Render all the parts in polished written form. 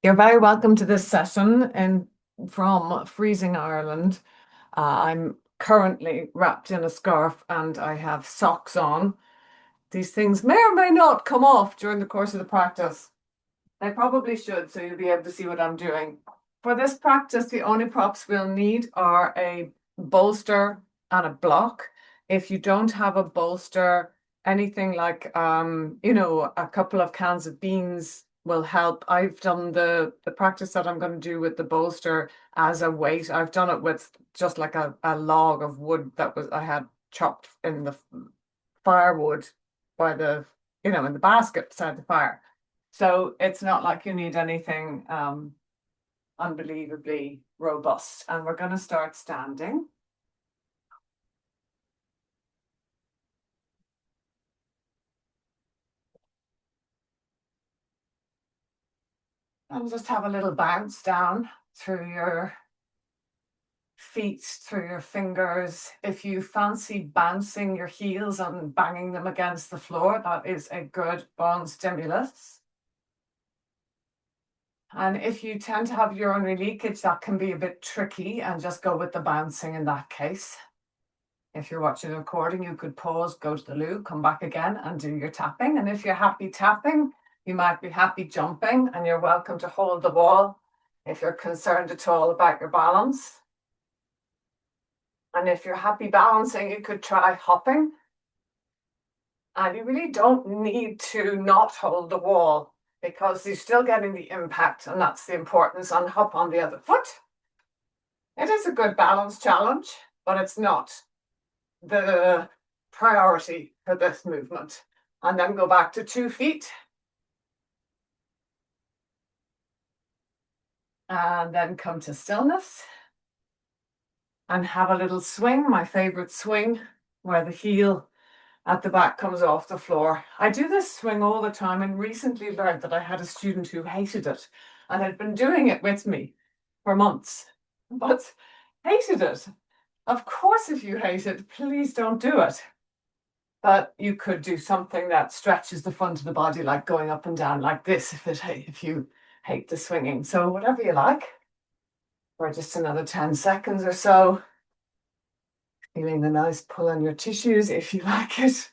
You're very welcome to this session from freezing Ireland. I'm currently wrapped in a scarf and I have socks on. These things may or may not come off during the course of the practice. They probably should, so you'll be able to see what I'm doing. For this practice, the only props we'll need are a bolster and a block. If you don't have a bolster, anything like a couple of cans of beans will help. I've done the practice that I'm going to do with the bolster as a weight. I've done it with just like a log of wood that was I had chopped in the firewood by in the basket beside the fire. So it's not like you need anything unbelievably robust. And we're going to start standing. And just have a little bounce down through your feet, through your fingers. If you fancy bouncing your heels and banging them against the floor, that is a good bone stimulus. And if you tend to have urinary leakage, that can be a bit tricky, and just go with the bouncing in that case. If you're watching the recording, you could pause, go to the loo, come back again and do your tapping. And if you're happy tapping, you might be happy jumping, and you're welcome to hold the wall if you're concerned at all about your balance. And if you're happy balancing, you could try hopping. And you really don't need to not hold the wall because you're still getting the impact, and that's the importance. And hop on the other foot. It is a good balance challenge, but it's not the priority for this movement. And then go back to 2 feet. And then come to stillness. And have a little swing, my favorite swing, where the heel at the back comes off the floor. I do this swing all the time and recently learned that I had a student who hated it and had been doing it with me for months, but hated it. Of course, if you hate it, please don't do it. But you could do something that stretches the front of the body, like going up and down like this, if you hate the swinging. So whatever you like, for just another 10 seconds or so. Feeling the nice pull on your tissues if you like it.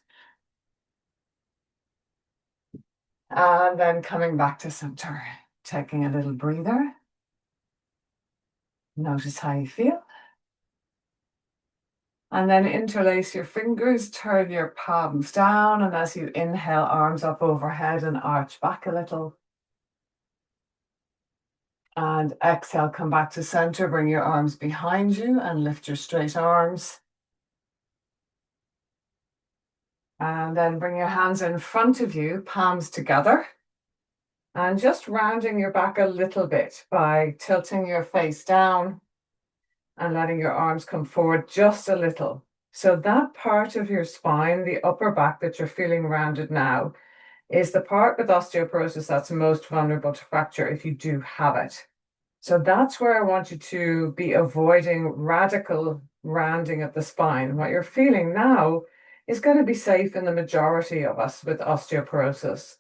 And then coming back to center, taking a little breather. Notice how you feel. And then interlace your fingers, turn your palms down, and as you inhale, arms up overhead and arch back a little. And exhale, come back to center, bring your arms behind you and lift your straight arms. And then bring your hands in front of you, palms together. And just rounding your back a little bit by tilting your face down and letting your arms come forward just a little. So that part of your spine, the upper back that you're feeling rounded now, is the part with osteoporosis that's most vulnerable to fracture if you do have it. So that's where I want you to be avoiding radical rounding of the spine. What you're feeling now is going to be safe in the majority of us with osteoporosis.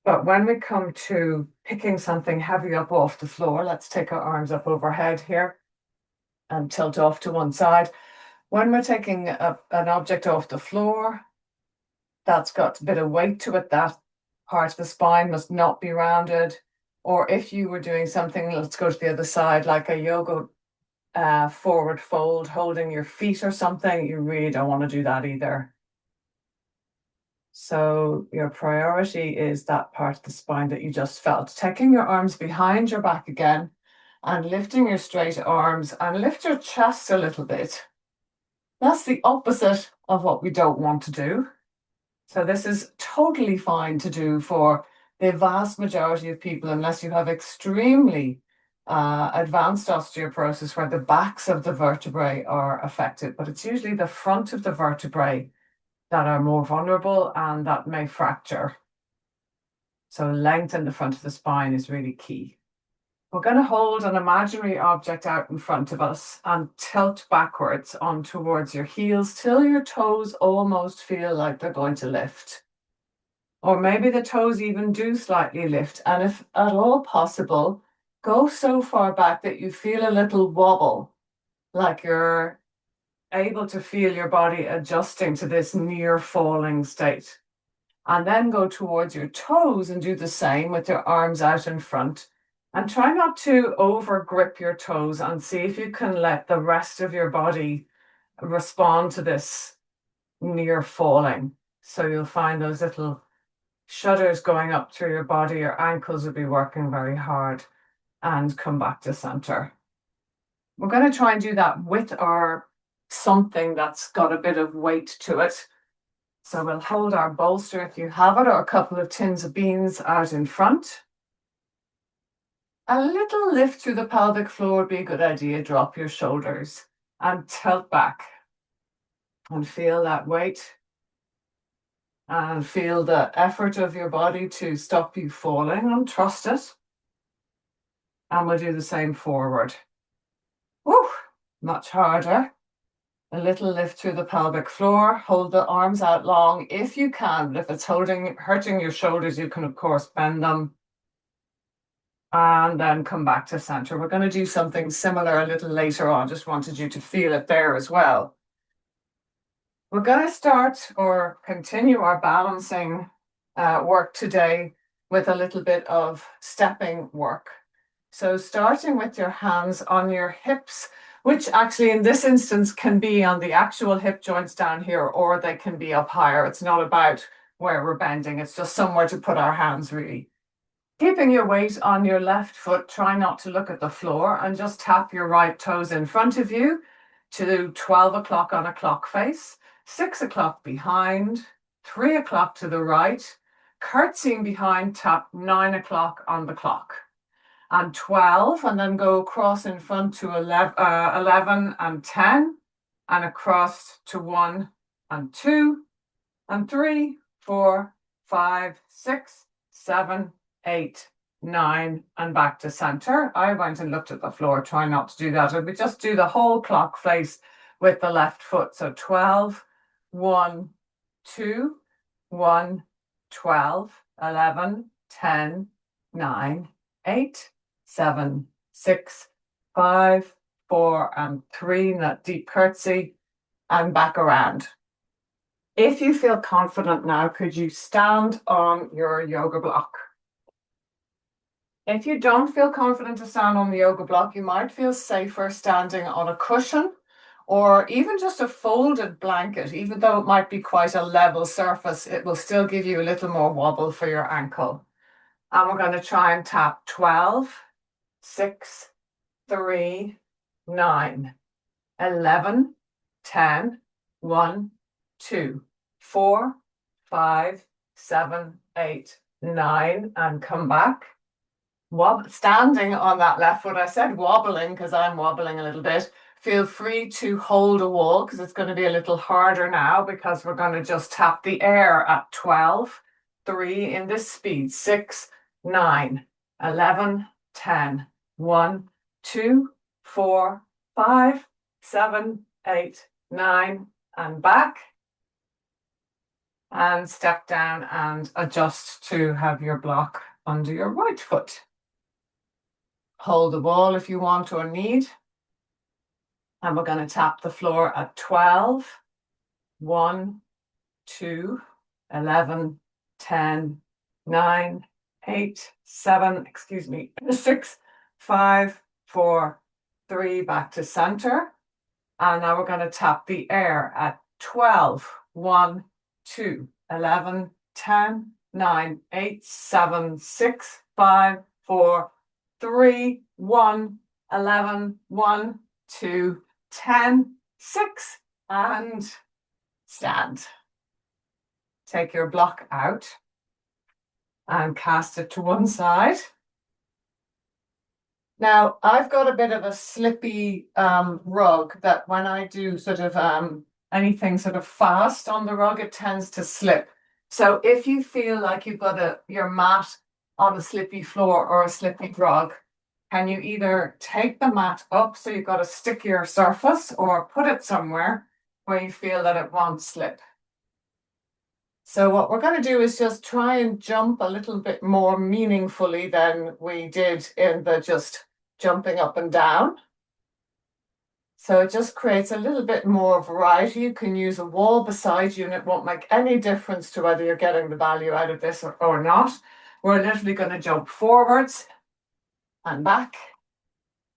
But when we come to picking something heavy up off the floor, let's take our arms up overhead here and tilt off to one side. When we're taking an object off the floor, that's got a bit of weight to it. That part of the spine must not be rounded. Or if you were doing something, let's go to the other side, like a yoga forward fold, holding your feet or something, you really don't want to do that either. So your priority is that part of the spine that you just felt. Taking your arms behind your back again and lifting your straight arms and lift your chest a little bit. That's the opposite of what we don't want to do. So this is totally fine to do for the vast majority of people, unless you have extremely advanced osteoporosis where the backs of the vertebrae are affected. But it's usually the front of the vertebrae that are more vulnerable and that may fracture. So lengthen the front of the spine is really key. We're going to hold an imaginary object out in front of us and tilt backwards on towards your heels till your toes almost feel like they're going to lift. or maybe the toes even do slightly lift. And if at all possible, go so far back that you feel a little wobble, like you're able to feel your body adjusting to this near falling state. And then go towards your toes and do the same with your arms out in front. And try not to over grip your toes, and see if you can let the rest of your body respond to this near falling. So you'll find those little shudders going up through your body. Your ankles will be working very hard, and come back to center. We're going to try and do that with our something that's got a bit of weight to it. So we'll hold our bolster if you have it, or a couple of tins of beans out in front. A little lift through the pelvic floor would be a good idea. Drop your shoulders and tilt back. And feel that weight. And feel the effort of your body to stop you falling, and trust it. And we'll do the same forward. Woo! Much harder. A little lift through the pelvic floor. Hold the arms out long if you can. But if it's hurting your shoulders, you can, of course, bend them. And then come back to center. We're going to do something similar a little later on. Just wanted you to feel it there as well. We're going to start or continue our balancing work today with a little bit of stepping work. So starting with your hands on your hips, which actually in this instance can be on the actual hip joints down here, or they can be up higher. It's not about where we're bending. It's just somewhere to put our hands, really. Keeping your weight on your left foot, try not to look at the floor, and just tap your right toes in front of you to 12 o'clock on a clock face, 6 o'clock behind, 3 o'clock to the right, curtsying behind, tap 9 o'clock on the clock. And 12, and then go across in front to 11 and 10, and across to 1 and 2 and 3, 4, 5, 6, 7, 8, 9, and back to center. I went and looked at the floor. Try not to do that. We just do the whole clock face with the left foot. So 12, 1, 2, 1, 12, 11, 10, 9, 8, 7, 6, 5, 4, and 3. And that deep curtsy, and back around. If you feel confident now, could you stand on your yoga block? If you don't feel confident to stand on the yoga block, you might feel safer standing on a cushion, or even just a folded blanket. Even though it might be quite a level surface, it will still give you a little more wobble for your ankle. And we're going to try and tap 12, 6, 3, 9, 11, 10, 1, 2, 4, 5, 7, 8, 9, and come back. Standing on that left foot. I said wobbling because I'm wobbling a little bit. Feel free to hold a wall, because it's going to be a little harder now, because we're going to just tap the air at 12, 3 in this speed, 6, 9, 11, 10, 1, 2, 4, 5, 7, 8, 9, and back. And step down and adjust to have your block under your right foot. Hold the wall if you want or need. And we're going to tap the floor at 12, 1, 2, 11, 10, 9, 8, 7, 6, 5, 4, 3, back to center. And now we're going to tap the air at 12, 1, 2, 11, 10, 9, 8, 7, 6, 5, 4, 3, 1, 11, 1, 2, 10, 6, and stand. Take your block out and cast it to one side. Now, I've got a bit of a slippy rug that when I do sort of anything sort of fast on the rug, it tends to slip. So if you feel like you've got your mat on a slippy floor or a slippy rug, can you either take the mat up so you've got a stickier surface, or put it somewhere where you feel that it won't slip. So what we're going to do is just try and jump a little bit more meaningfully than we did in the just jumping up and down. So it just creates a little bit more variety. You can use a wall beside you and it won't make any difference to whether you're getting the value out of this or not. We're literally going to jump forwards and back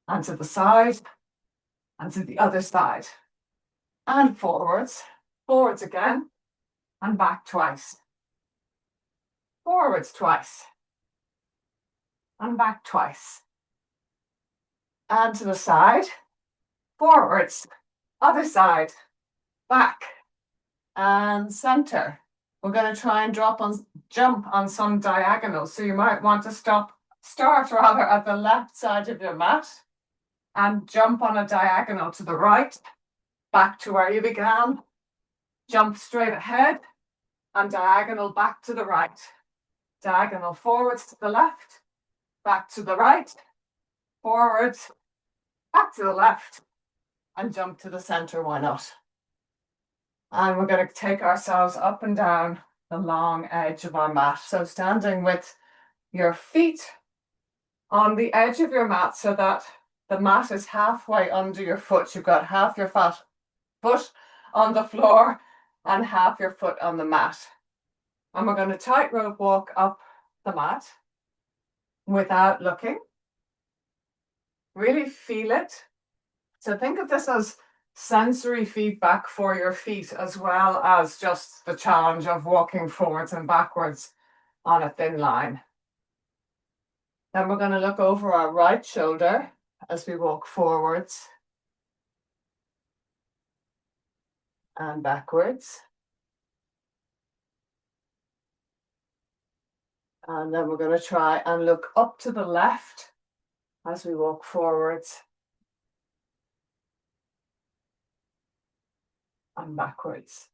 and to the side and to the other side and forwards, forwards again and back twice, forwards twice and back twice and to the side, forwards, other side, back and center. We're going to try and jump on some diagonals. So you might want to start rather at the left side of your mat and jump on a diagonal to the right, back to where you began, jump straight ahead and diagonal back to the right, diagonal forwards to the left, back to the right, forwards, back to the left, and jump to the center, why not? And we're going to take ourselves up and down the long edge of our mat. So standing with your feet on the edge of your mat so that the mat is halfway under your foot. You've got half your foot on the floor and half your foot on the mat. And we're going to tightrope walk up the mat without looking. Really feel it. So think of this as sensory feedback for your feet, as well as just the challenge of walking forwards and backwards on a thin line. Then we're going to look over our right shoulder as we walk forwards and backwards. And then we're going to try and look up to the left as we walk forwards and backwards.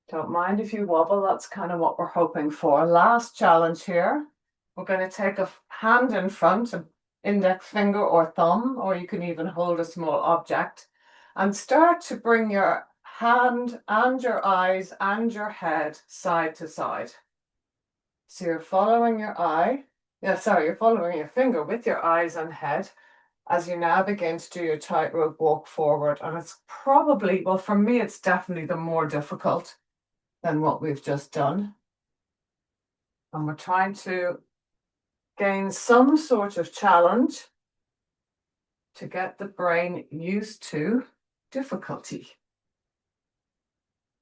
Don't mind if you wobble, that's kind of what we're hoping for. Last challenge here. We're going to take a hand in front, an index finger or thumb, or you can even hold a small object, and start to bring your hand and your eyes and your head side to side. So you're following your you're following your finger with your eyes and head as you now begin to do your tightrope walk forward. And it's probably, well, for me, it's definitely the more difficult than what we've just done. And we're trying to gain some sort of challenge to get the brain used to difficulty.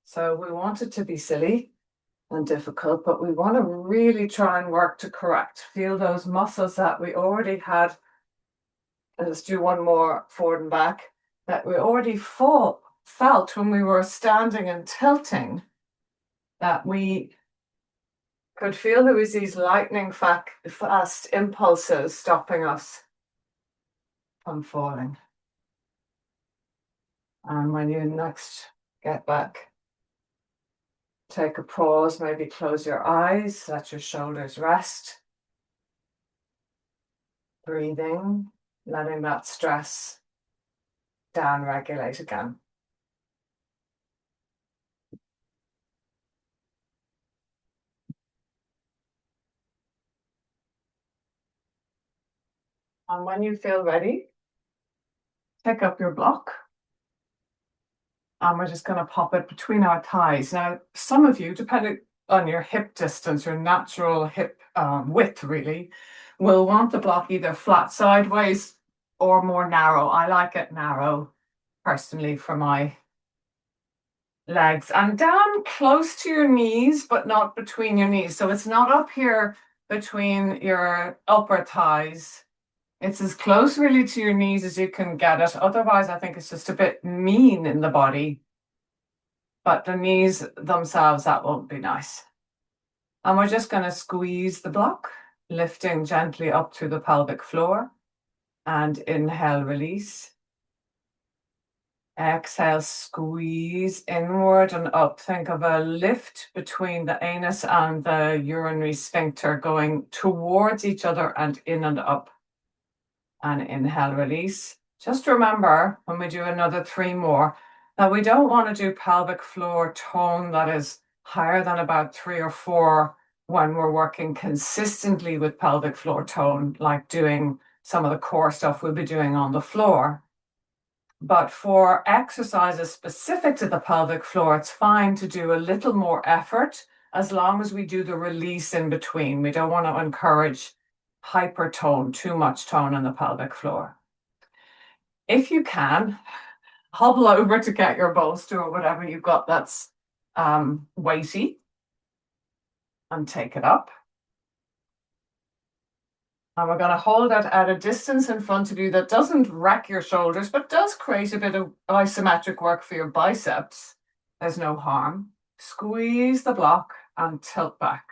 So we want it to be silly and difficult, but we want to really try and work to correct. Feel those muscles that we already had. And let's do one more forward and back, that we already felt when we were standing and tilting, that we could feel there was these lightning fast impulses stopping us from falling. And when you next get back, take a pause, maybe close your eyes, let your shoulders rest. Breathing, letting that stress down regulate again. And when you feel ready, pick up your block. And we're just going to pop it between our thighs. Now, some of you, depending on your hip distance, your natural hip width really, will want the block either flat sideways or more narrow. I like it narrow personally for my legs, and down close to your knees, but not between your knees. So it's not up here between your upper thighs. It's as close really to your knees as you can get it. Otherwise, I think it's just a bit mean in the body. But the knees themselves, that won't be nice. And we're just going to squeeze the block, lifting gently up through the pelvic floor. And inhale, release. Exhale, squeeze inward and up. Think of a lift between the anus and the urinary sphincter going towards each other and in and up. And inhale, release. Just remember, when we do another 3 more, Now, we don't want to do pelvic floor tone that is higher than about 3 or 4 when we're working consistently with pelvic floor tone, like doing some of the core stuff we'll be doing on the floor. But for exercises specific to the pelvic floor, it's fine to do a little more effort as long as we do the release in between. We don't want to encourage hypertone, too much tone on the pelvic floor. If you can, hobble over to get your bolster or whatever you've got that's weighty and take it up. And we're going to hold it at a distance in front of you that doesn't wreck your shoulders, but does create a bit of isometric work for your biceps. There's no harm. Squeeze the block and tilt back.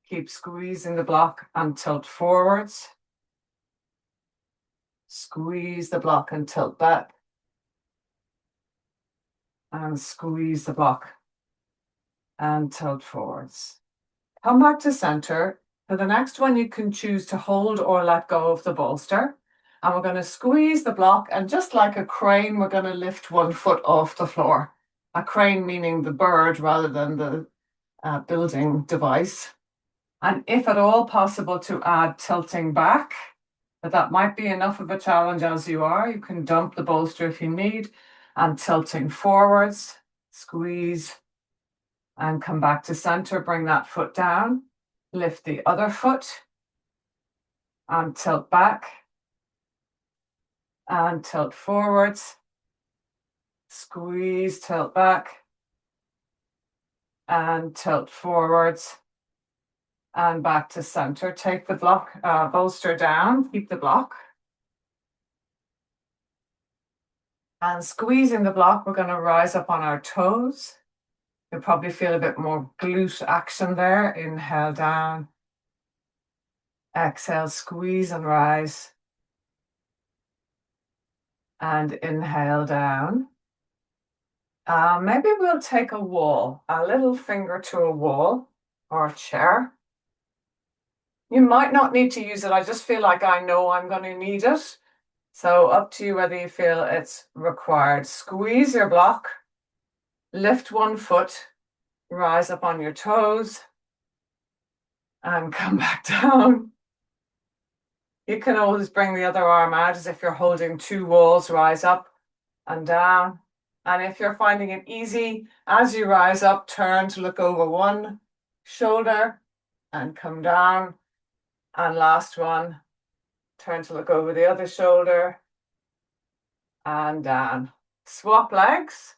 Keep squeezing the block and tilt forwards. Squeeze the block and tilt back. And squeeze the block and tilt forwards. Come back to center. For the next one, you can choose to hold or let go of the bolster. And we're going to squeeze the block, and just like a crane, we're going to lift one foot off the floor. A crane meaning the bird rather than the building device. And if at all possible, to add tilting back, but that might be enough of a challenge as you are. You can dump the bolster if you need, and tilting forwards, squeeze, and come back to center. Bring that foot down, lift the other foot, and tilt back, and tilt forwards, squeeze, tilt back, and tilt forwards, and back to center. Take the block, bolster down, keep the block. And squeezing the block, we're going to rise up on our toes. You'll probably feel a bit more glute action there. Inhale down. Exhale, squeeze and rise. And inhale down. Maybe we'll take a wall, a little finger to a wall or a chair. You might not need to use it. I just feel like I know I'm going to need it. So up to you whether you feel it's required. Squeeze your block, lift one foot, rise up on your toes, and come back down. You can always bring the other arm out as if you're holding two walls, rise up and down. And if you're finding it easy, as you rise up, turn to look over one shoulder and come down. And last one, turn to look over the other shoulder and down. Swap legs,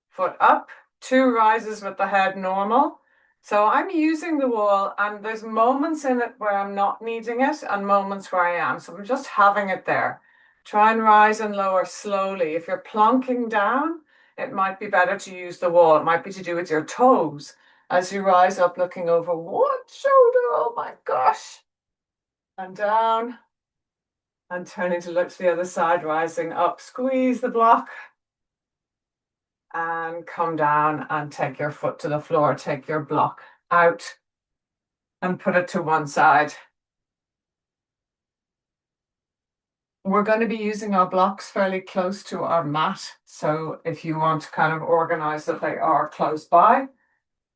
foot up, 2 rises with the head normal. So I'm using the wall, and there's moments in it where I'm not needing it and moments where I am. So I'm just having it there. Try and rise and lower slowly. If you're plonking down, it might be better to use the wall. It might be to do with your toes as you rise up, looking over one shoulder. Oh my gosh. And down. And turning to look to the other side, rising up. Squeeze the block. And come down and take your foot to the floor. Take your block out and put it to one side. We're going to be using our blocks fairly close to our mat. So if you want to kind of organize that they are close by.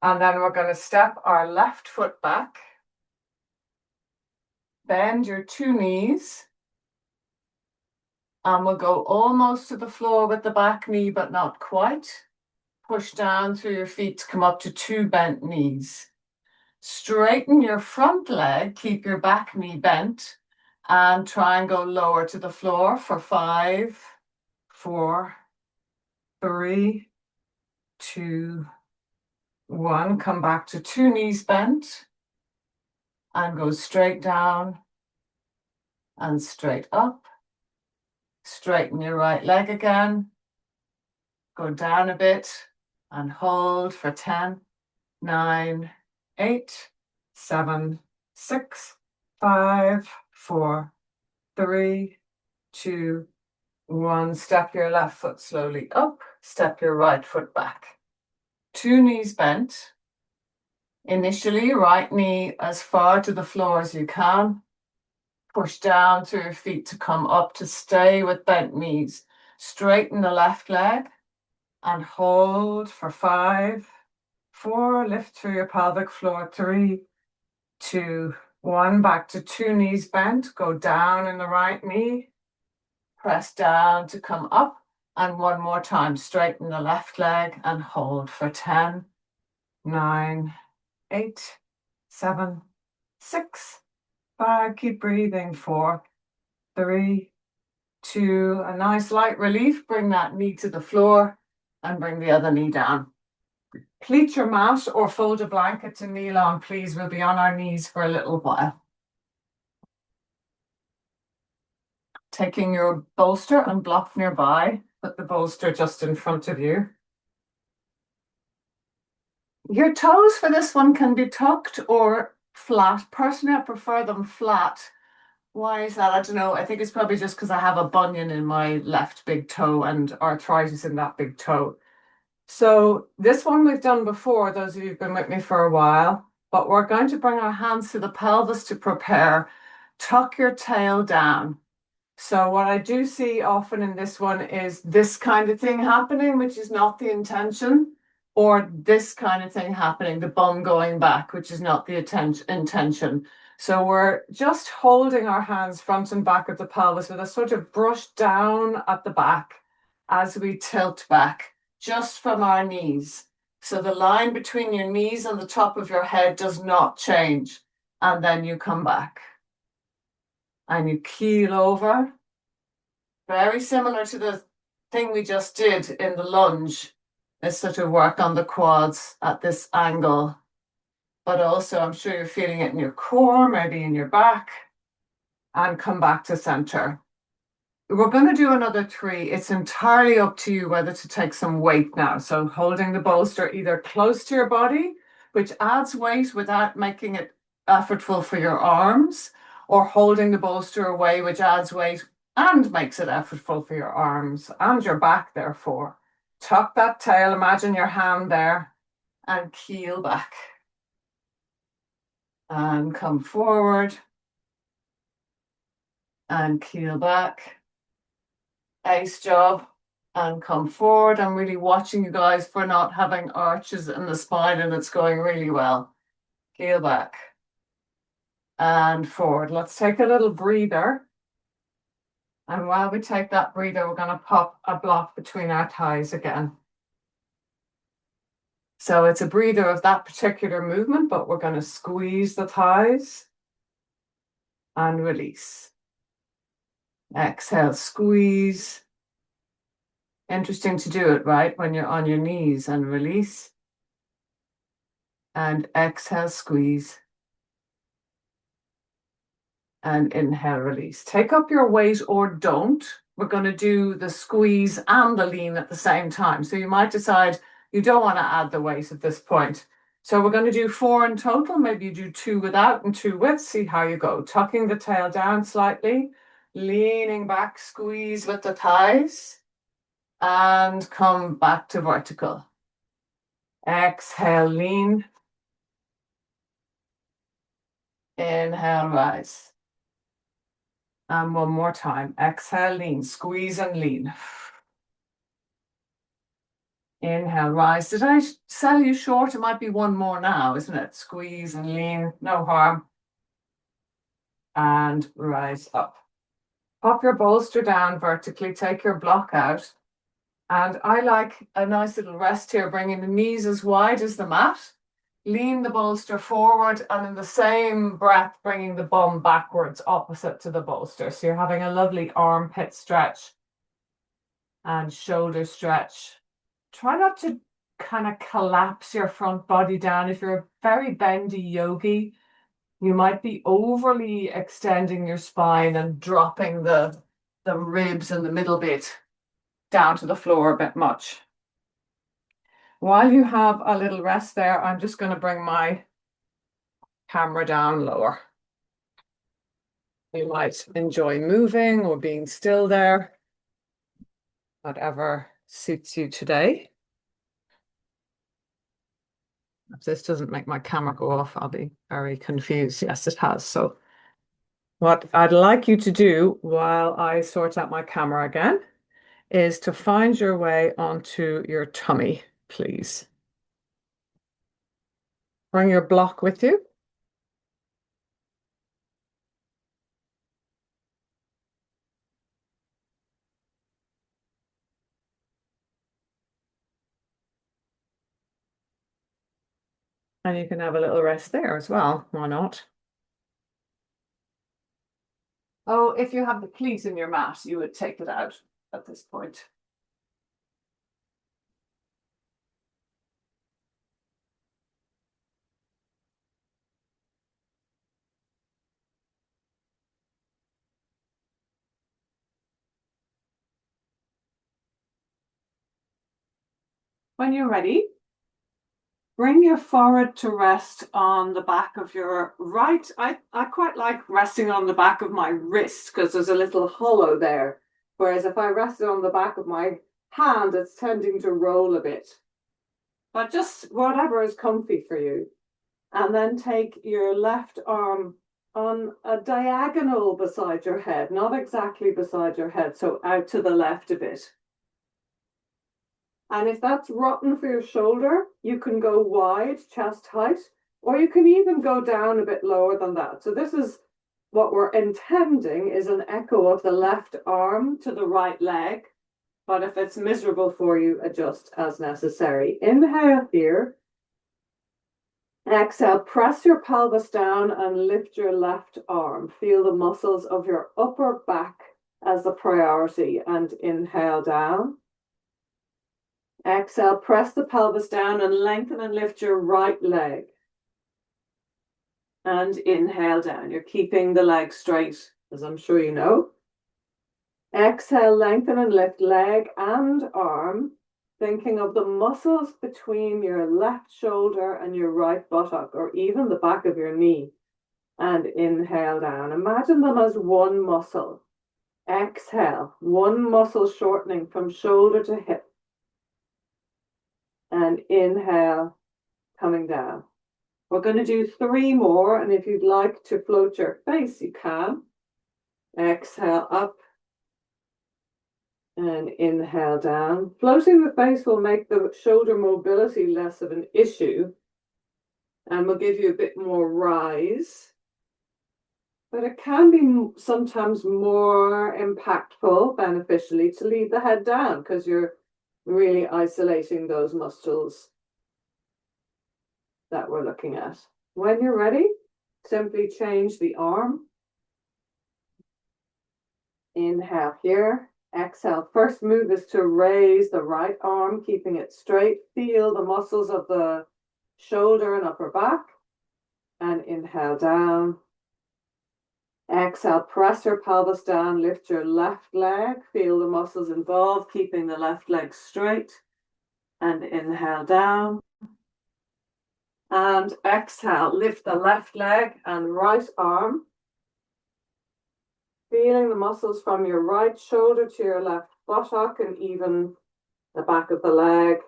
And then we're going to step our left foot back. Bend your 2 knees. And we'll go almost to the floor with the back knee, but not quite. Push down through your feet to come up to 2 bent knees. Straighten your front leg, keep your back knee bent, and try and go lower to the floor for 5, 4, 3, 2, 1. Come back to 2 knees bent and go straight down and straight up. Straighten your right leg again. Go down a bit and hold for 10, 9, 8, 7, 6, 5, 4, 3, 2, 1. Step your left foot slowly up. Step your right foot back. 2 knees bent. Initially, right knee as far to the floor as you can. Push down through your feet to come up to stay with bent knees. Straighten the left leg and hold for 5, 4. Lift through your pelvic floor. 3, 2, 1. Back to 2 knees bent. Go down in the right knee. Press down to come up. And one more time. Straighten the left leg and hold for 10, 9, 8, 7, 6, 5. Keep breathing. 4, 3, 2. A nice light relief. Bring that knee to the floor and bring the other knee down. Pleat your mat or fold a blanket to kneel on, please. We'll be on our knees for a little while. Taking your bolster and block nearby. Put the bolster just in front of you. Your toes for this one can be tucked or flat. Personally, I prefer them flat. Why is that? I don't know. I think it's probably just because I have a bunion in my left big toe and arthritis in that big toe. So this one we've done before, those of you who've been with me for a while, but we're going to bring our hands to the pelvis to prepare. Tuck your tail down. So what I do see often in this one is this kind of thing happening, which is not the intention, or this kind of thing happening, the bum going back, which is not the intention. So we're just holding our hands front and back of the pelvis with a sort of brush down at the back as we tilt back, just from our knees. So the line between your knees and the top of your head does not change. And then you come back. And you keel over. Very similar to the thing we just did in the lunge. Is sort of work on the quads at this angle. But also, I'm sure you're feeling it in your core, maybe in your back. And come back to center. We're going to do another 3. It's entirely up to you whether to take some weight now. So holding the bolster either close to your body, which adds weight without making it effortful for your arms, or holding the bolster away, which adds weight and makes it effortful for your arms and your back, therefore. Tuck that tail, imagine your hand there, and keel back. And come forward. And keel back. Ace job. And come forward. I'm really watching you guys for not having arches in the spine, and it's going really well. Heel back. And forward. Let's take a little breather. And while we take that breather, we're going to pop a block between our thighs again. So it's a breather of that particular movement, but we're going to squeeze the thighs and release. Exhale, squeeze. Interesting to do it, right? When you're on your knees, and release. And exhale, squeeze. And inhale, release. Take up your weight or don't. We're going to do the squeeze and the lean at the same time. So you might decide you don't want to add the weight at this point. So we're going to do 4 in total. Maybe you do 2 without and 2 with. See how you go. Tucking the tail down slightly. Leaning back, squeeze with the thighs. And come back to vertical. Exhale, lean. Inhale, rise. And one more time. Exhale, lean. Squeeze and lean. Inhale, rise. Did I sell you short? It might be one more now, isn't it? Squeeze and lean. No harm. And rise up. Pop your bolster down vertically. Take your block out. And I like a nice little rest here, bringing the knees as wide as the mat. Lean the bolster forward, and in the same breath, bringing the bum backwards opposite to the bolster. So you're having a lovely armpit stretch and shoulder stretch. Try not to kind of collapse your front body down. If you're a very bendy yogi, you might be overly extending your spine and dropping the ribs and the middle bit down to the floor a bit much. While you have a little rest there, I'm just going to bring my camera down lower. You might enjoy moving or being still there, whatever suits you today. If this doesn't make my camera go off, I'll be very confused. Yes, it has. So What I'd like you to do while I sort out my camera again is to find your way onto your tummy, please. Bring your block with you. And you can have a little rest there as well. Why not? Oh, if you have the cleat in your mat, you would take it out at this point. When you're ready, bring your forehead to rest on the back of your right. I quite like resting on the back of my wrist because there's a little hollow there. Whereas if I rest it on the back of my hand, it's tending to roll a bit. But just whatever is comfy for you. And then take your left arm on a diagonal beside your head, not exactly beside your head, so out to the left a bit. And if that's rotten for your shoulder, you can go wide, chest height, or you can even go down a bit lower than that. So this is what we're intending is an echo of the left arm to the right leg. But if it's miserable for you, adjust as necessary. Inhale here. Exhale, press your pelvis down and lift your left arm. Feel the muscles of your upper back as the priority and inhale down. Exhale, press the pelvis down and lengthen and lift your right leg. And inhale down. You're keeping the leg straight, as I'm sure you know. Exhale, lengthen and lift leg and arm, thinking of the muscles between your left shoulder and your right buttock, or even the back of your knee. And inhale down. Imagine them as one muscle. Exhale, one muscle shortening from shoulder to hip. And inhale, coming down. We're going to do 3 more, and if you'd like to float your face, you can. Exhale up and inhale down. Floating the face will make the shoulder mobility less of an issue and will give you a bit more rise. But it can be sometimes more impactful, beneficially, to leave the head down because you're really isolating those muscles that we're looking at. When you're ready, simply change the arm. Inhale here. Exhale. First move is to raise the right arm, keeping it straight. Feel the muscles of the shoulder and upper back. And inhale down. Exhale, press your pelvis down, lift your left leg. Feel the muscles involved, keeping the left leg straight. And inhale down. And exhale, lift the left leg and right arm. Feeling the muscles from your right shoulder to your left buttock and even the back of the leg.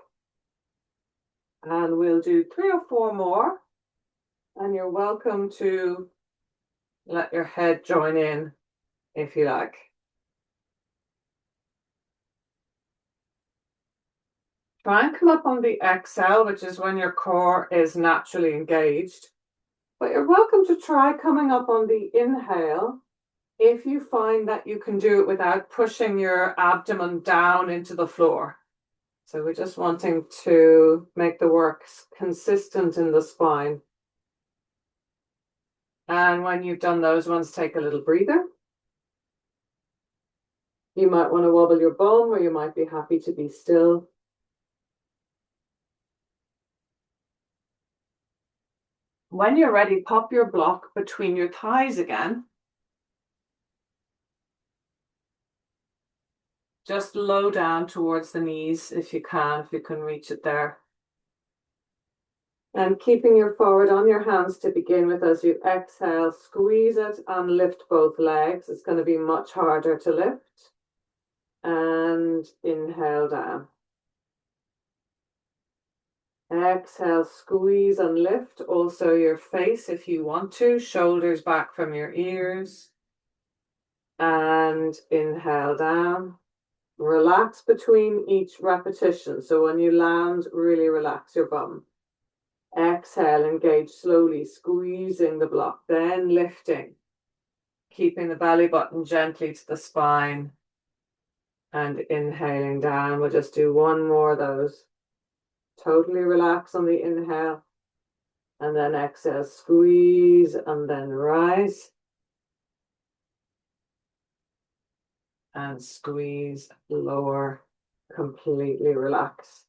And we'll do 3 or 4 more. And you're welcome to let your head join in if you like. Try and come up on the exhale, which is when your core is naturally engaged. But you're welcome to try coming up on the inhale if you find that you can do it without pushing your abdomen down into the floor. So we're just wanting to make the work consistent in the spine. And when you've done those ones, take a little breather. You might want to wobble your bum, or you might be happy to be still. When you're ready, pop your block between your thighs again. Just low down towards the knees if you can reach it there. And keeping your forward on your hands to begin with as you exhale, squeeze it and lift both legs. It's going to be much harder to lift. And inhale down. Exhale, squeeze and lift. Also your face if you want to, shoulders back from your ears. And inhale down. Relax between each repetition. So when you land, really relax your bum. Exhale, engage slowly, squeezing the block, then lifting, keeping the belly button gently to the spine. And inhaling down. We'll just do one more of those. Totally relax on the inhale. And then exhale, squeeze, and then rise. And squeeze, lower, completely relax.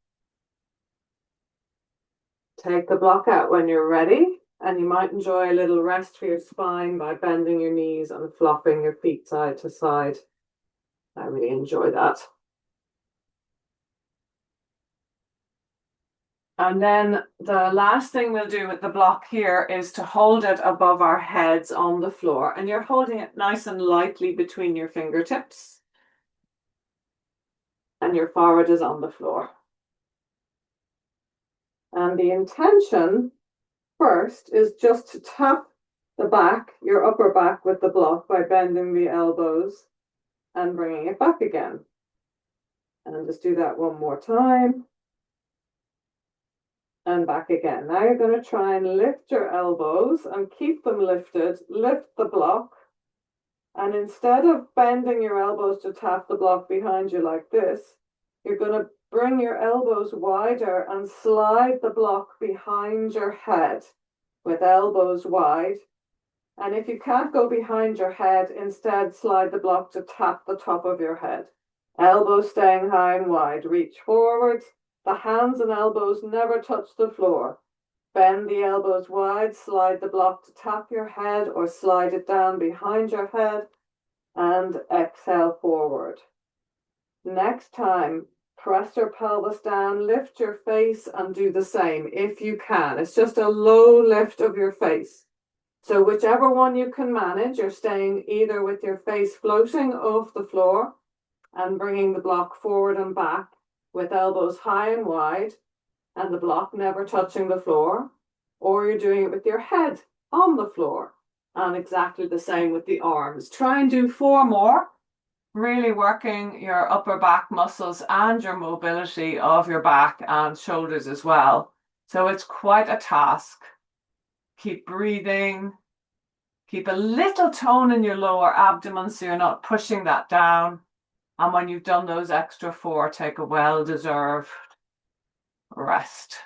Take the block out when you're ready, and you might enjoy a little rest for your spine by bending your knees and flopping your feet side to side. I really enjoy that. And then the last thing we'll do with the block here is to hold it above our heads on the floor. And you're holding it nice and lightly between your fingertips. And your forehead is on the floor. And the intention first is just to tap the back, your upper back, with the block by bending the elbows and bringing it back again. And just do that one more time. And back again. Now you're going to try and lift your elbows and keep them lifted. Lift the block. And instead of bending your elbows to tap the block behind you like this, you're going to bring your elbows wider and slide the block behind your head with elbows wide. And if you can't go behind your head, instead slide the block to tap the top of your head. Elbows staying high and wide. Reach forward. The hands and elbows never touch the floor. Bend the elbows wide, slide the block to tap your head or slide it down behind your head, and exhale forward. Next time, press your pelvis down, lift your face, and do the same if you can. It's just a low lift of your face. So whichever one you can manage, you're staying either with your face floating off the floor and bringing the block forward and back with elbows high and wide and the block never touching the floor, or you're doing it with your head on the floor, and exactly the same with the arms. Try and do 4 more, really working your upper back muscles and your mobility of your back and shoulders as well. So it's quite a task. Keep breathing. Keep a little tone in your lower abdomen so you're not pushing that down. And when you've done those extra 4, take a well-deserved rest.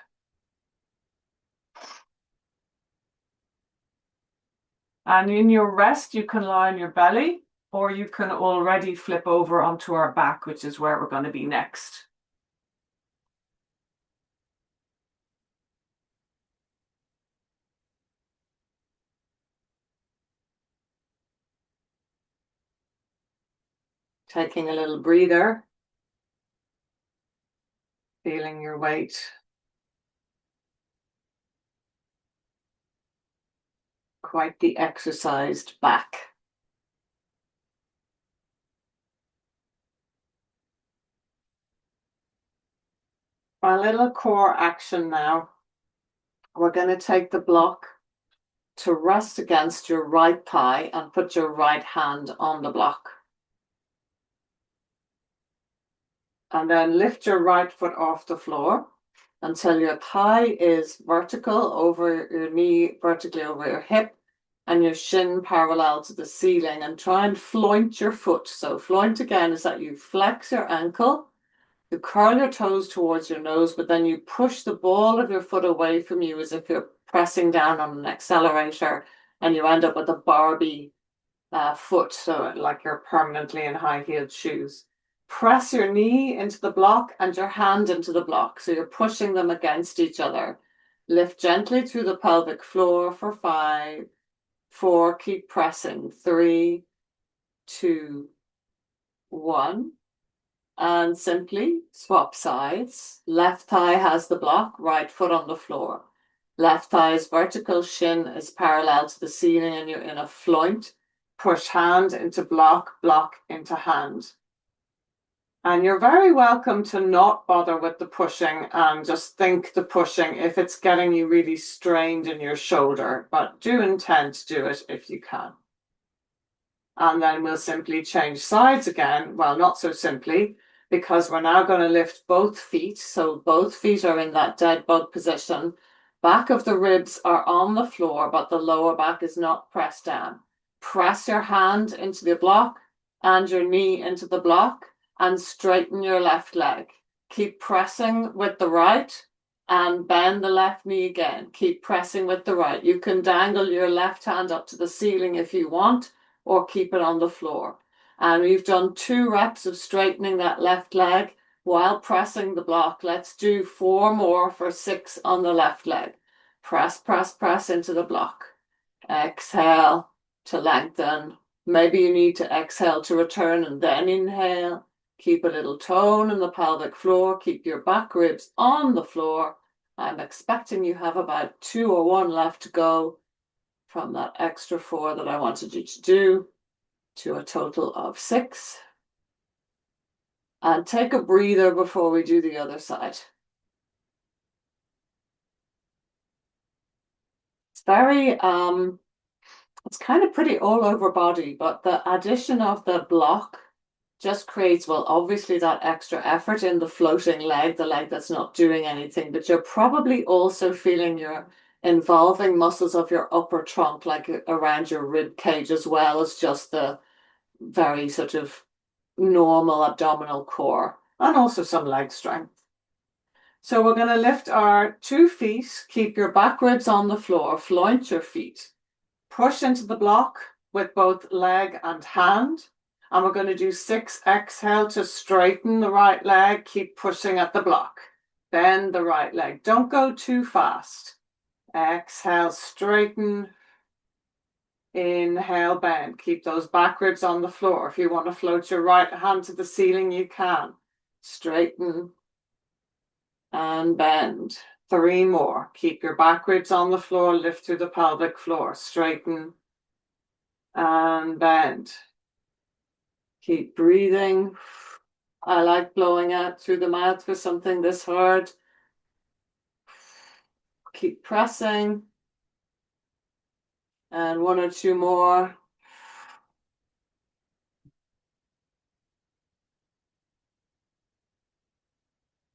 And in your rest, you can lie on your belly, or you can already flip over onto our back, which is where we're going to be next. Taking a little breather. Feeling your weight. Quite the exercised back. A little core action now. We're going to take the block to rest against your right thigh and put your right hand on the block. And then lift your right foot off the floor until your thigh is vertical over your knee, vertically over your hip, and your shin parallel to the ceiling, and try and floint your foot. So floint again is that you flex your ankle, you curl your toes towards your nose, but then you push the ball of your foot away from you as if you're pressing down on an accelerator, and you end up with a Barbie foot, so like you're permanently in high-heeled shoes. Press your knee into the block and your hand into the block, so you're pushing them against each other. Lift gently through the pelvic floor for 5, 4, keep pressing, 3, 2, 1, and simply swap sides. Left thigh has the block, right foot on the floor. Left thigh is vertical, shin is parallel to the ceiling, and you're in a floint. Push hand into block, block into hand. And you're very welcome to not bother with the pushing and just think the pushing if it's getting you really strained in your shoulder, but do intend to do it if you can. And then we'll simply change sides again. Well, not so simply, because we're now going to lift both feet. So both feet are in that dead bug position. Back of the ribs are on the floor, but the lower back is not pressed down. Press your hand into the block and your knee into the block and straighten your left leg. Keep pressing with the right and bend the left knee again. Keep pressing with the right. You can dangle your left hand up to the ceiling if you want, or keep it on the floor. And we've done 2 reps of straightening that left leg while pressing the block. Let's do 4 more for 6 on the left leg. Press, press, press into the block. Exhale to lengthen. Maybe you need to exhale to return and then inhale. Keep a little tone in the pelvic floor. Keep your back ribs on the floor. I'm expecting you have about 2 or 1 left to go from that extra 4 that I wanted you to do, to a total of 6. And take a breather before we do the other side. It's very, it's kind of pretty all over body, but the addition of the block just creates, well, obviously that extra effort in the floating leg, the leg that's not doing anything, but you're probably also feeling your involving muscles of your upper trunk, like around your rib cage, as well as just the very sort of normal abdominal core, and also some leg strength. So we're going to lift our 2 feet, keep your back ribs on the floor, floint your feet, push into the block with both leg and hand. And we're going to do 6 exhale to straighten the right leg. Keep pushing at the block. Bend the right leg. Don't go too fast. Exhale, straighten. Inhale, bend. Keep those back ribs on the floor. If you want to float your right hand to the ceiling, you can. Straighten and bend. 3 more. Keep your back ribs on the floor. Lift through the pelvic floor. Straighten and bend. Keep breathing. I like blowing out through the mouth for something this hard. Keep pressing. And 1 or 2 more.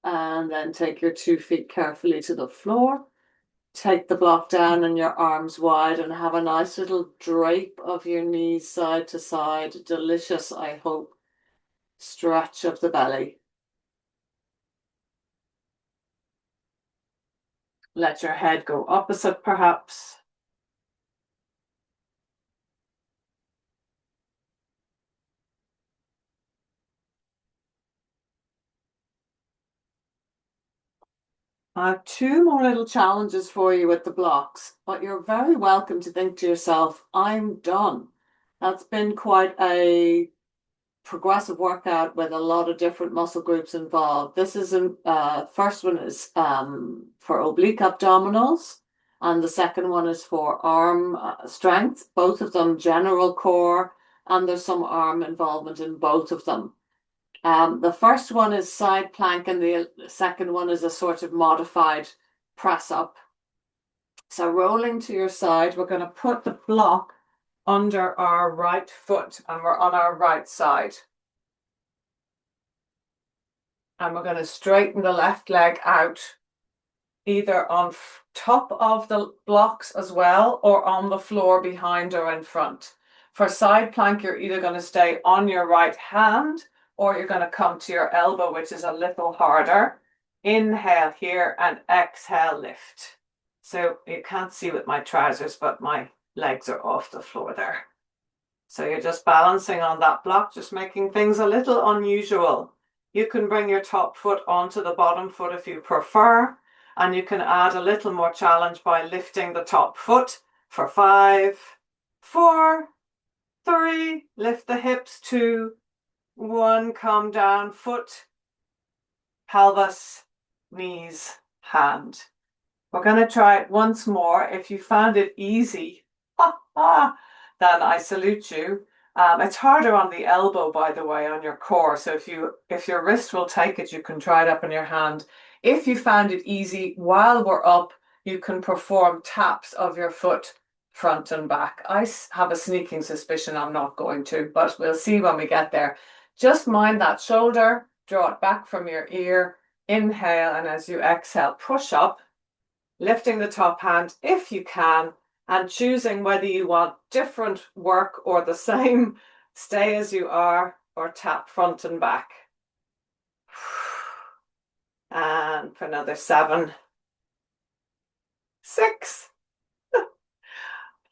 And then take your 2 feet carefully to the floor. Take the block down and your arms wide and have a nice little drape of your knees side to side. Delicious, I hope, stretch of the belly. Let your head go opposite, perhaps. I have 2 more little challenges for you with the blocks, but you're very welcome to think to yourself, I'm done. That's been quite a progressive workout with a lot of different muscle groups involved. This is first one is for oblique abdominals, and the second one is for arm strength. Both of them general core, and there's some arm involvement in both of them. The first one is side plank, and the second one is a sort of modified press up. So rolling to your side, we're going to put the block under our right foot, and we're on our right side. And we're going to straighten the left leg out, either on top of the blocks as well, or on the floor behind or in front. For side plank, you're either going to stay on your right hand, or you're going to come to your elbow, which is a little harder. Inhale here and exhale, lift. So you can't see with my trousers, but my legs are off the floor there. So you're just balancing on that block, just making things a little unusual. You can bring your top foot onto the bottom foot if you prefer, and you can add a little more challenge by lifting the top foot for 5, 4, 3, lift the hips, 2, 1, come down, foot, pelvis, knees, hand. We're going to try it once more. If you found it easy, then I salute you. It's harder on the elbow, by the way, on your core. So if your wrist will take it, you can try it up in your hand. If you found it easy, while we're up, you can perform taps of your foot front and back. I have a sneaking suspicion I'm not going to, but we'll see when we get there. Just mind that shoulder, draw it back from your ear, inhale, and as you exhale, push up, lifting the top hand if you can, and choosing whether you want different work or the same. Stay as you are or tap front and back. And for another 7, 6,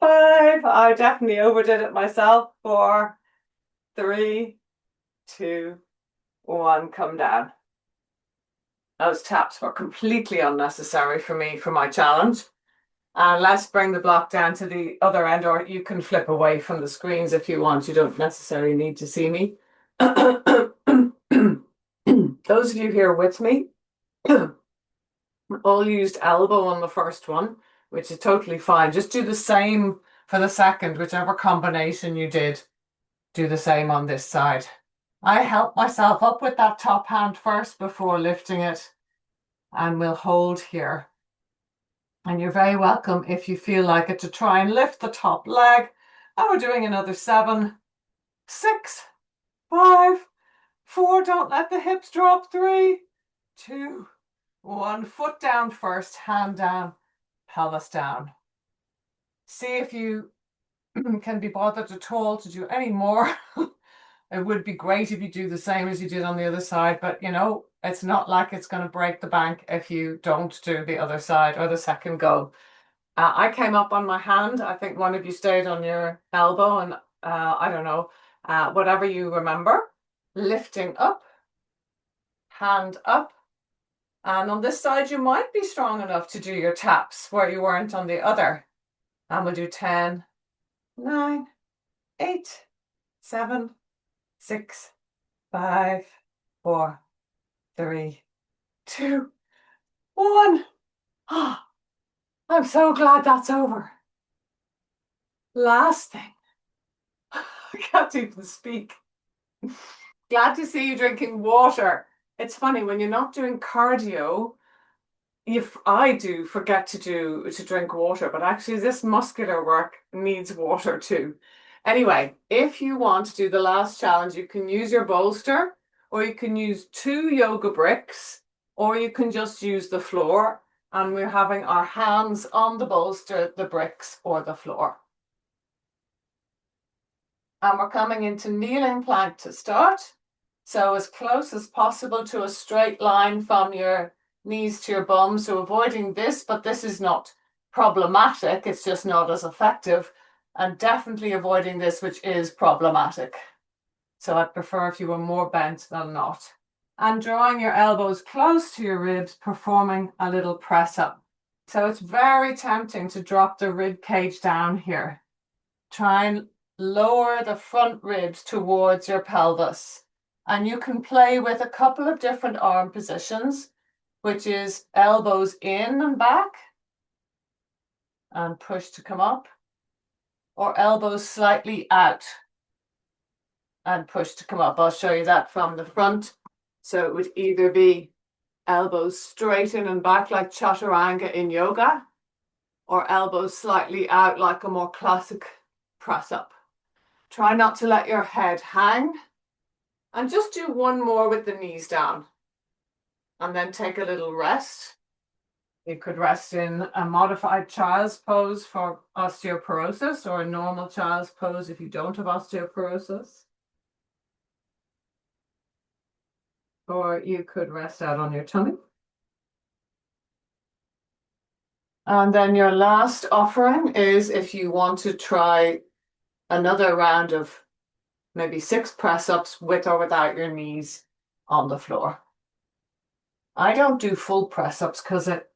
5. I definitely overdid it myself. 4, 3, 2, 1. Come down. Those taps were completely unnecessary for me for my challenge. And let's bring the block down to the other end, or you can flip away from the screens if you want. You don't necessarily need to see me. Those of you here with me all used elbow on the first one, which is totally fine. Just do the same for the second, whichever combination you did, do the same on this side. I help myself up with that top hand first before lifting it, and we'll hold here. And you're very welcome, if you feel like it, to try and lift the top leg. And we're doing another 7, 6, 5, 4. Don't let the hips drop. 3, 2, 1. Foot down first, hand down, pelvis down. See if you can be bothered at all to do any more. It would be great if you do the same as you did on the other side, but you know, it's not like it's going to break the bank if you don't do the other side or the second go. I came up on my hand. I think one of you stayed on your elbow, and I don't know, whatever you remember. Lifting up, hand up. And on this side, you might be strong enough to do your taps where you weren't on the other. And we'll do 10, 9, 8, 7, 6, 5, 4, 3, 2, 1. I'm so glad that's over. Last thing. I can't even speak. Glad to see you drinking water. It's funny, when you're not doing cardio, if I do forget to drink water, but actually this muscular work needs water too. Anyway, if you want to do the last challenge, you can use your bolster, or you can use 2 yoga bricks, or you can just use the floor. And we're having our hands on the bolster, the bricks, or the floor. And we're coming into kneeling plank to start. So as close as possible to a straight line from your knees to your bum. So avoiding this, but this is not problematic. It's just not as effective. And definitely avoiding this, which is problematic. So I'd prefer if you were more bent than not. And drawing your elbows close to your ribs, performing a little press up. So it's very tempting to drop the rib cage down here. Try and lower the front ribs towards your pelvis. And you can play with a couple of different arm positions, which is elbows in and back and push to come up, or elbows slightly out and push to come up. I'll show you that from the front. So it would either be elbows straight in and back like chaturanga in yoga, or elbows slightly out like a more classic press up. Try not to let your head hang, and just do one more with the knees down, and then take a little rest. You could rest in a modified child's pose for osteoporosis, or a normal child's pose if you don't have osteoporosis. Or you could rest out on your tummy. And then your last offering is if you want to try another round of maybe 6 press-ups with or without your knees on the floor. I don't do full press-ups because it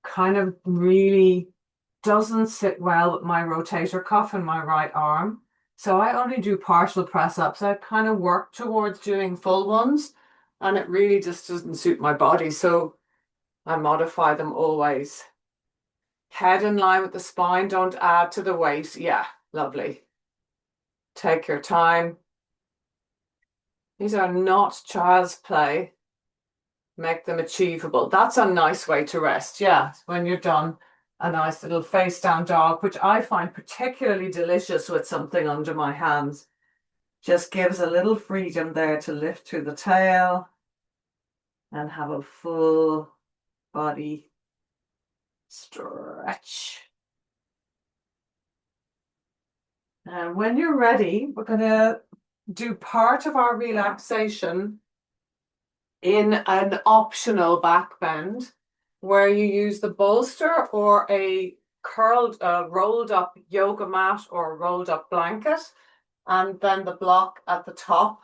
kind of really doesn't sit well with my rotator cuff in my right arm. So I only do partial press-ups. I kind of work towards doing full ones, and it really just doesn't suit my body. So I modify them always. Head in line with the spine, don't add to the weight. Yeah, lovely. Take your time. These are not child's play. Make them achievable. That's a nice way to rest. Yeah, when you're done, a nice little face down dog, which I find particularly delicious with something under my hands. Just gives a little freedom there to lift through the tail and have a full body stretch. And when you're ready, we're going to do part of our relaxation in an optional back bend where you use the bolster or a curled, rolled up yoga mat or rolled up blanket, and then the block at the top.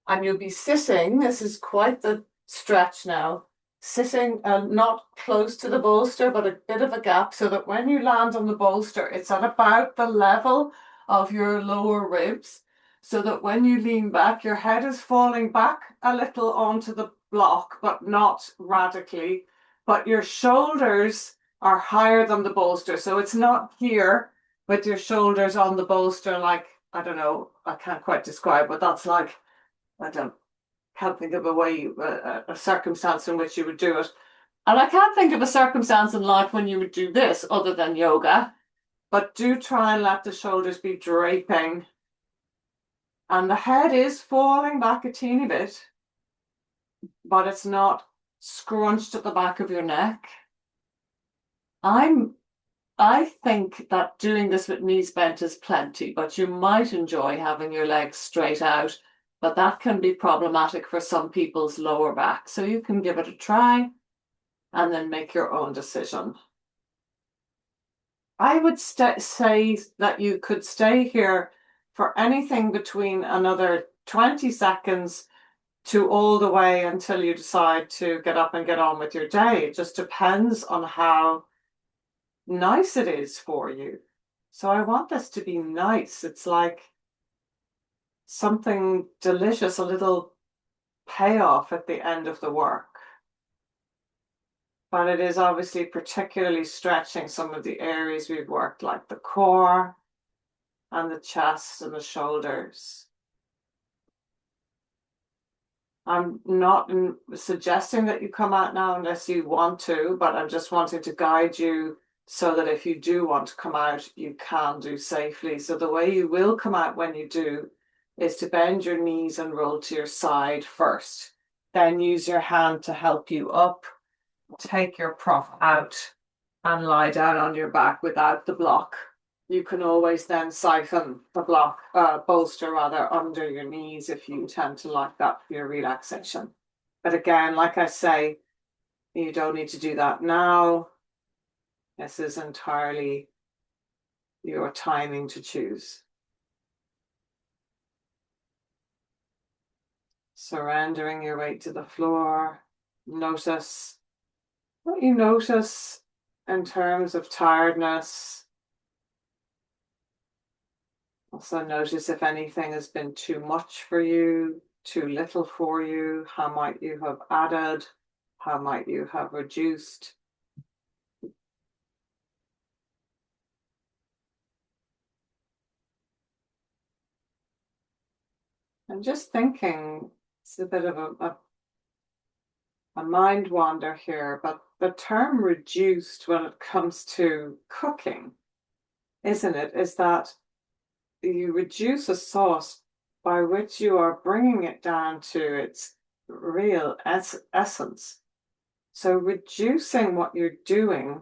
And you'll be sitting, this is quite the stretch now, sitting not close to the bolster, but a bit of a gap so that when you land on the bolster, it's at about the level of your lower ribs, so that when you lean back, your head is falling back a little onto the block, but not radically. But your shoulders are higher than the bolster. So it's not here with your shoulders on the bolster, like, I don't know, I can't quite describe what that's like. Can't think of a way, a circumstance in which you would do it. And I can't think of a circumstance in life when you would do this other than yoga. But do try and let the shoulders be draping. And the head is falling back a teeny bit, but it's not scrunched at the back of your neck. I think that doing this with knees bent is plenty, but you might enjoy having your legs straight out, but that can be problematic for some people's lower back. So you can give it a try and then make your own decision. I would say that you could stay here for anything between another 20 seconds to all the way until you decide to get up and get on with your day. It just depends on how nice it is for you. So I want this to be nice. It's like something delicious, a little payoff at the end of the work. But it is obviously particularly stretching some of the areas we've worked, like the core and the chest and the shoulders. I'm not suggesting that you come out now unless you want to, but I'm just wanting to guide you so that if you do want to come out, you can do safely. So the way you will come out when you do is to bend your knees and roll to your side first. Then use your hand to help you up. Take your prop out and lie down on your back without the block. You can always then siphon the block, bolster rather, under your knees if you tend to like that for your relaxation. But again, like I say, you don't need to do that now. This is entirely your timing to choose. Surrendering your weight to the floor. Notice what you notice in terms of tiredness. Also notice if anything has been too much for you, too little for you. How might you have added? How might you have reduced? I'm just thinking, it's a bit of a mind wander here, but the term reduced when it comes to cooking, isn't it? Is that you reduce a sauce by which you are bringing it down to its real essence. So reducing what you're doing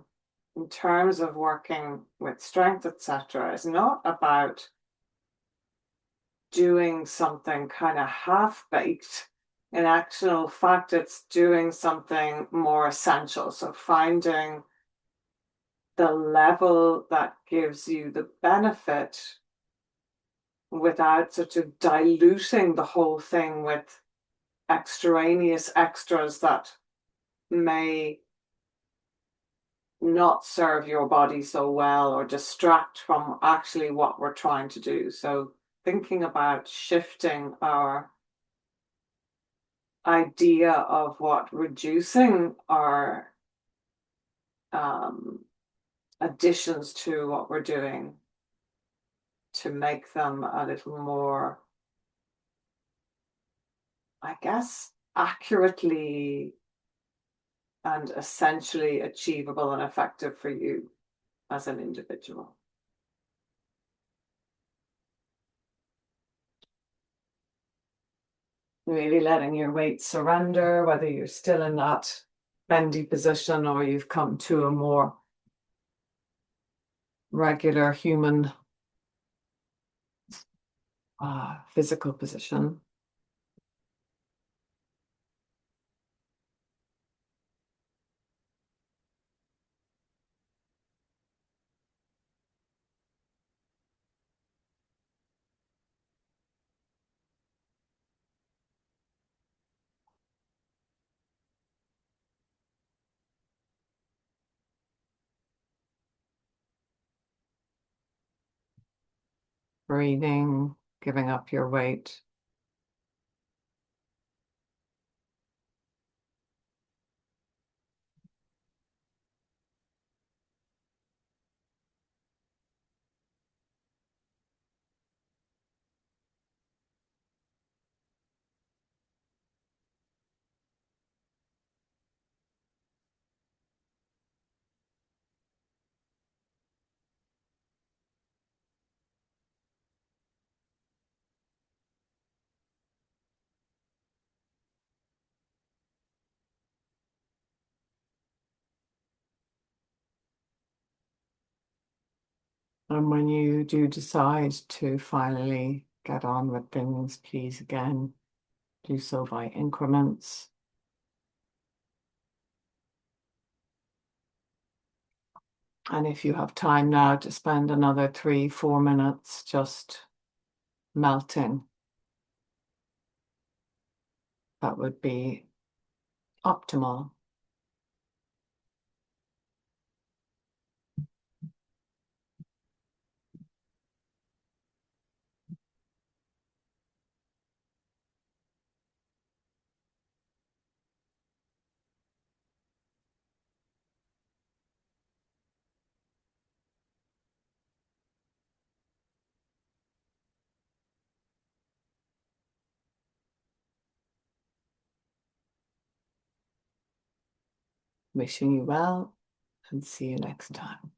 in terms of working with strength, etc., is not about doing something kind of half-baked. In actual fact, it's doing something more essential. So finding the level that gives you the benefit without sort of diluting the whole thing with extraneous extras that may not serve your body so well or distract from actually what we're trying to do. So thinking about shifting our idea of what reducing our additions to what we're doing to make them a little more, I guess, accurately and essentially achievable and effective for you as an individual. Really letting your weight surrender, whether you're still in that bendy position or you've come to a more regular human physical position. Breathing, giving up your weight. And when you do decide to finally get on with things, please again, do so by increments. And if you have time now to spend another 3-4 minutes just melting, that would be optimal. Wishing you well and see you next time.